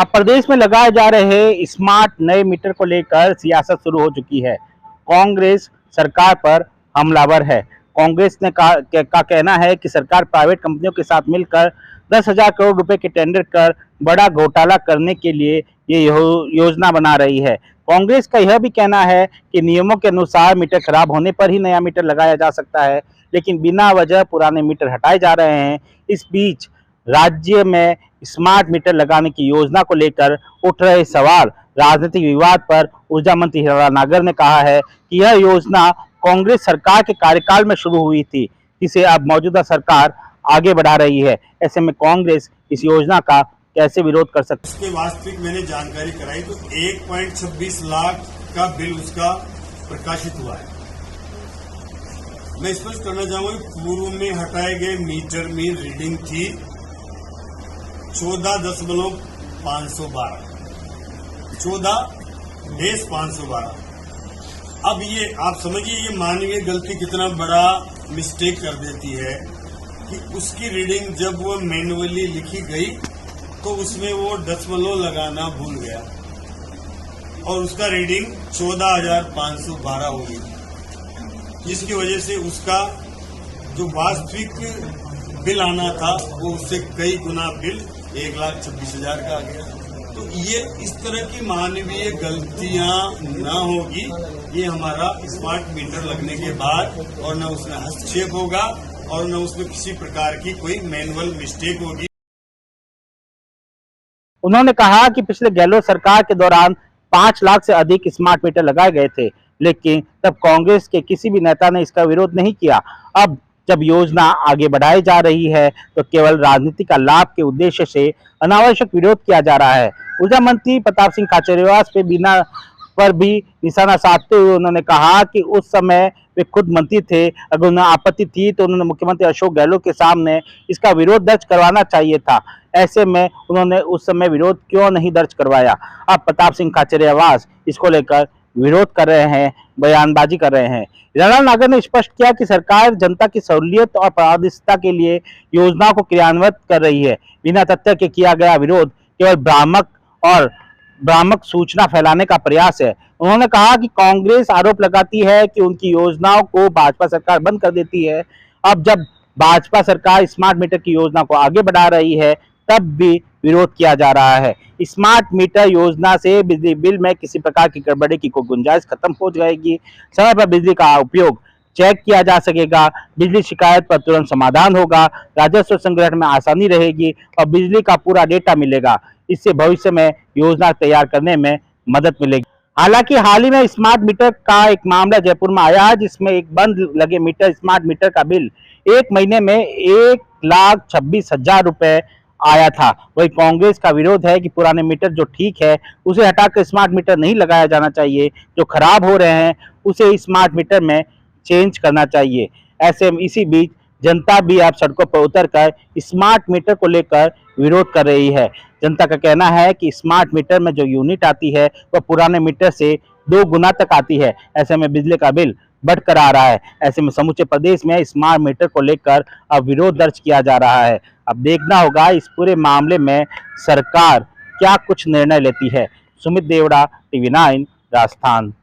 अब प्रदेश में लगाए जा रहे स्मार्ट नए मीटर को लेकर सियासत शुरू हो चुकी है। कांग्रेस सरकार पर हमलावर है। कांग्रेस ने का कहना है कि सरकार प्राइवेट कंपनियों के साथ मिलकर 10,000 करोड़ रुपए के टेंडर कर बड़ा घोटाला करने के लिए ये योजना बना रही है। कांग्रेस का यह भी कहना है कि नियमों के अनुसार मीटर खराब होने पर ही नया मीटर लगाया जा सकता है, लेकिन बिना वजह पुराने मीटर हटाए जा रहे हैं। इस बीच राज्य में स्मार्ट मीटर लगाने की योजना को लेकर उठ रहे सवाल, राजनीतिक विवाद पर ऊर्जा मंत्री हीरा नागर ने कहा है कि यह योजना कांग्रेस सरकार के कार्यकाल में शुरू हुई थी, जिसे अब मौजूदा सरकार आगे बढ़ा रही है। ऐसे में कांग्रेस इस योजना का कैसे विरोध कर सकती है? उसके वास्तविक मैंने जानकारी कराई तो 1.26 लाख का बिल उसका प्रकाशित हुआ है। मैं स्पष्ट करना चाहूंगा, पूर्व में हटाए गए मीटर में रीडिंग थी 14.512। अब ये आप समझिए, ये मानवीय गलती कितना बड़ा मिस्टेक कर देती है कि उसकी रीडिंग जब वो मैन्युअली लिखी गई तो उसमें वो दशमलव लगाना भूल गया और उसका रीडिंग 14,512 हो गई, जिसकी वजह से उसका जो वास्तविक बिल आना था वो उससे कई गुना बिल 1,26,000 का आ गया। तो ये इस तरह की मानवीय गलतियां ना होगी, ये हमारा स्मार्ट मीटर लगने के बाद, और न उसमें हस्तक्षेप होगा और न उसमें किसी प्रकार की कोई मैनुअल मिस्टेक होगी। उन्होंने कहा कि पिछले गहलोत सरकार के दौरान 5 लाख से अधिक स्मार्ट मीटर लगाए गए थे, लेकिन तब कांग्रेस के किसी भी नेता ने इसका विरोध नहीं किया। अब जब योजना आगे बढ़ाई जा रही है तो केवल राजनीति का लाभ के उद्देश्य से अनावश्यक विरोध किया जा रहा है। ऊर्जा मंत्री प्रताप सिंह खाचरियावास पर भी निशाना साधते हुए उन्होंने कहा कि उस समय वे खुद मंत्री थे, अगर उन्हें आपत्ति थी तो उन्होंने मुख्यमंत्री अशोक गहलोत के सामने इसका विरोध दर्ज करवाना चाहिए था। ऐसे में उन्होंने उस समय विरोध क्यों नहीं दर्ज करवाया? अब प्रताप सिंह खाचरियावास इसको लेकर विरोध कर रहे हैं, बयानबाजी कर रहे हैं। हीरा नागर ने स्पष्ट किया कि सरकार जनता की सहूलियत और पारदर्शिता के लिए योजना को क्रियान्वित कर रही है। बिना तथ्य के किया गया विरोध केवल भ्रामक सूचना फैलाने का प्रयास है। उन्होंने कहा कि कांग्रेस आरोप लगाती है कि उनकी योजनाओं को भाजपा सरकार बंद कर देती है। अब जब भाजपा सरकार स्मार्ट मीटर की योजना को आगे बढ़ा रही है, तब भी विरोध किया जा रहा है। स्मार्ट मीटर योजना से बिजली बिल में किसी प्रकार की गड़बड़ी की कोई गुंजाइश खत्म हो जाएगी। समय पर बिजली का उपयोग चेक किया जा सकेगा, बिजली शिकायत पर तुरंत समाधान होगा, राजस्व संग्रहण में आसानी रहेगी और बिजली का पूरा डेटा मिलेगा। इससे भविष्य में योजना तैयार करने में मदद मिलेगी। हालांकि हाल ही में स्मार्ट मीटर का एक मामला जयपुर में आया, जिसमें एक बंद लगे स्मार्ट मीटर का बिल 1 महीने में 1,26,000 रुपए आया था। वही कांग्रेस का विरोध है कि पुराने मीटर जो ठीक है उसे हटाकर स्मार्ट मीटर नहीं लगाया जाना चाहिए, जो खराब हो रहे हैं उसे स्मार्ट मीटर में चेंज करना चाहिए। इसी बीच जनता भी अब सड़कों पर उतरकर स्मार्ट मीटर को लेकर विरोध कर रही है। जनता का कहना है कि स्मार्ट मीटर में जो यूनिट आती है वह पुराने मीटर से 2 गुना तक आती है। ऐसे में बिजली का बिल बढ़कर आ रहा है। ऐसे में समूचे प्रदेश में स्मार्ट मीटर को लेकर अब विरोध दर्ज किया जा रहा है। अब देखना होगा इस पूरे मामले में सरकार क्या कुछ निर्णय लेती है। सुमित देवड़ा, TV9 राजस्थान।